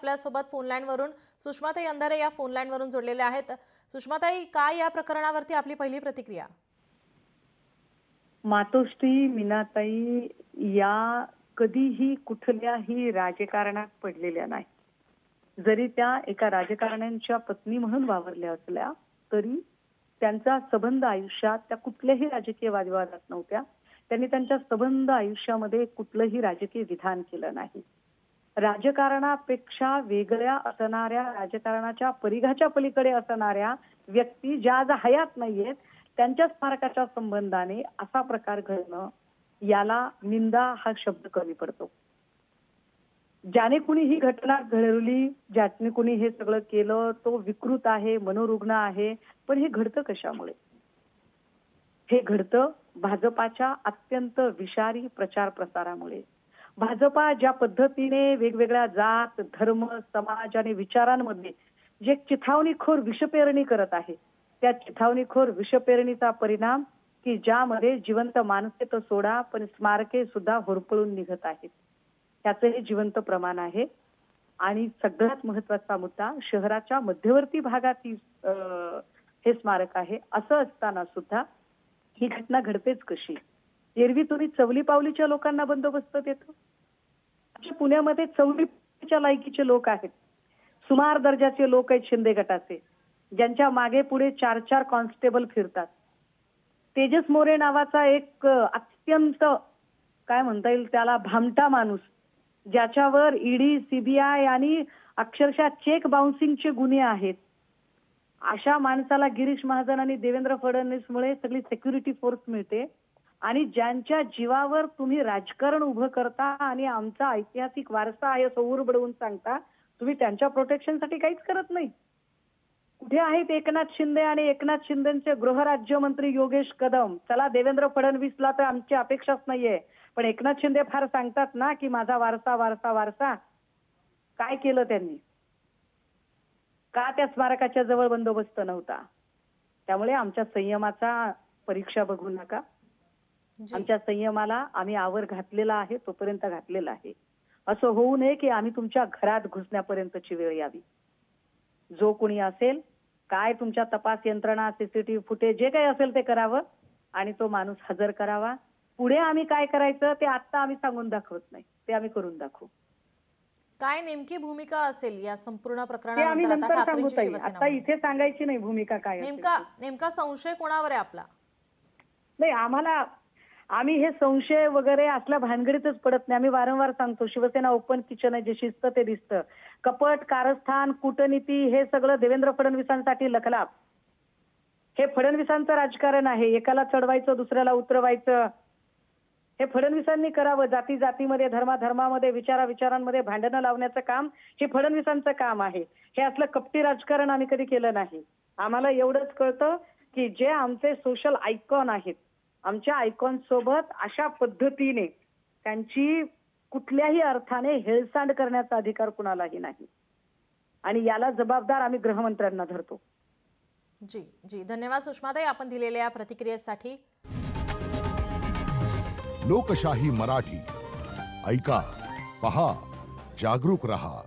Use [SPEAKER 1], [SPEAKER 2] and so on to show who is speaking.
[SPEAKER 1] आपल्यासोबत फोन लाईनवरून सुषमाताई अंधारे या फोन लाईनवरून जोडलेल्या आहेत। सुषमाताई, काय या प्रकरणावरती आपली पहिली प्रतिक्रिया?
[SPEAKER 2] मातोश्री मीनाताई या कधीही कुठल्याही राजकारणात पडलेल्या नाही। जरी त्या एका राजकारण्यांच्या पत्नी म्हणून वावरल्या असल्या तरी त्यांचा संबंध आयुष्यात त्या कुठल्याही राजकीय वादविवादात नव्हत्या। त्यांनी त्यांच्या संबंध आयुष्यामध्ये कुठलंही राजकीय विधान केलं नाही। राजकारणापेक्षा वेगळ्या असणाऱ्या, राजकारणाच्या परिघाच्या पलीकडे असणाऱ्या व्यक्ती ज्या आज हयात नाहीयेत त्यांच्या स्मारकाच्या संबंधाने असा प्रकार घडणं, याला निंदा हा शब्द कमी पडतो। ज्याने कुणी ही घटना घडवली, ज्याने कुणी हे सगळं केलं तो विकृत आहे, मनोरुग्ण आहे। पण हे घडतं कशामुळे? हे घडतं भाजपाच्या अत्यंत विषारी प्रचार प्रसारामुळे। भाजपा ज्या पद्धतीने वेगवेगळ्या जात, धर्म, समाज आणि विचारांमध्ये जे चिथावणीखोर विषपेरणी करत आहे, त्या चिथावणीखोर विषपेरणीचा परिणाम की ज्यामध्ये जिवंत माणसे तर सोडा पण स्मारके सुद्धा होरपळून निघत आहेत, त्याचं हे जिवंत प्रमाण आहे। आणि सगळ्यात महत्त्वाचा मुद्दा, शहराच्या मध्यवर्ती भागात हे स्मारक आहे। असं असताना सुद्धा ही घटना घडतेच कशी? एरवी तुम्ही चवली पावलीच्या लोकांना बंदोबस्त देतो। पुण्यामध्ये चवलीच्या लायकीचे लोक आहेत, सुमार दर्जाचे लोक आहेत शिंदे गटाचे, ज्यांच्या मागे पुढे 4-4 कॉन्स्टेबल फिरतात। तेजस मोरे नावाचा एक अत्यंत काय म्हणता येईल त्याला भामटा माणूस, ज्याच्यावर ईडी, सीबीआय आणि अक्षरशः चेक बाउन्सिंगचे गुन्हे आहेत। अशा माणसाला गिरीश महाजन आणि देवेंद्र फडणवीसमुळे सगळी सिक्युरिटी फोर्स मिळते आणि ज्यांच्या जीवावर तुम्ही राजकारण उभं करता आणि आमचा ऐतिहासिक वारसा आहे असं उर बडवून सांगता, तुम्ही त्यांच्या प्रोटेक्शनसाठी काहीच करत नाही। कुठे आहेत एकनाथ शिंदे आणि एकनाथ शिंदेचे गृहराज्यमंत्री योगेश कदम? चला, देवेंद्र फडणवीसला तर आमची अपेक्षाच नाहीये, पण एकनाथ शिंदे फार सांगतात ना की माझा वारसा वारसा वारसा। काय केलं त्यांनी? का त्या स्मारकाच्या जवळ बंदोबस्त नव्हता? त्यामुळे आमच्या संयमाचा परीक्षा बघू नका। आमच्या संयमाला आम्ही आवर घातलेला आहे, तोपर्यंत घातलेला आहे। असं होऊ नये की आम्ही तुमच्या घरात घुसण्यापर्यंतची वेळ यावी। जो कोणी असेल, काय तुमच्या तपास यंत्रणा, सीसीटीव्ही फुटेज जे काही असेल ते करावं आणि तो माणूस हजर करावा। पुढे आम्ही काय करायचं ते आता आम्ही सांगून दाखवत नाही, ते आम्ही करून दाखवू।
[SPEAKER 1] काय नेमकी भूमिका असेल या संपूर्ण
[SPEAKER 2] ते आम्ही
[SPEAKER 1] प्रकरणानंतर? आता
[SPEAKER 2] नंतर सांगू
[SPEAKER 1] ठाकरेंची
[SPEAKER 2] ताई,
[SPEAKER 1] शिवसेना
[SPEAKER 2] आता
[SPEAKER 1] म्हणून
[SPEAKER 2] इथे सांगायची नाही भूमिका काय असेल
[SPEAKER 1] नेमका
[SPEAKER 2] ती।
[SPEAKER 1] नेमका संशय कोणावर आहे आपला?
[SPEAKER 2] नाही, आम्ही हे संशय वगैरे असल्या भानगडीतच पडत नाही। आम्ही वारंवार सांगतो, शिवसेना ओपन किचन आहे, जे शिस्त ते दिसतं। कपट, कारस्थान, कूटनीती हे सगळं देवेंद्र फडणवीसांसाठी लखलाप। हे फडणवीसांचं राजकारण आहे, एकाला चढवायचं दुसऱ्याला उतरवायचं। हे फडणवीसांनी करावं। जाती जातीमध्ये, धर्माधर्मामध्ये, विचारांमध्ये भांडणं लावण्याचं काम हे फडणवीसांचं काम आहे। हे असलं कपटी राजकारण आम्ही कधी केलं नाही। आम्हाला एवढंच कळतं की जे आमचे सोशल आयकॉन आहेत, आमच्या आयकॉन सोबत अशा पद्धतीने त्यांची कुठल्याही अर्थाने हेळसांड करण्याचा अधिकार कुणालाही नाही आणि याला जबाबदार आम्ही गृहमंत्र्यांना धरतो।
[SPEAKER 1] जी जी, धन्यवाद सुषमाताई आपण दिलेल्या या प्रतिक्रियेसाठी।
[SPEAKER 3] लोकशाही मराठी ऐका, पहा, जागरूक रहा।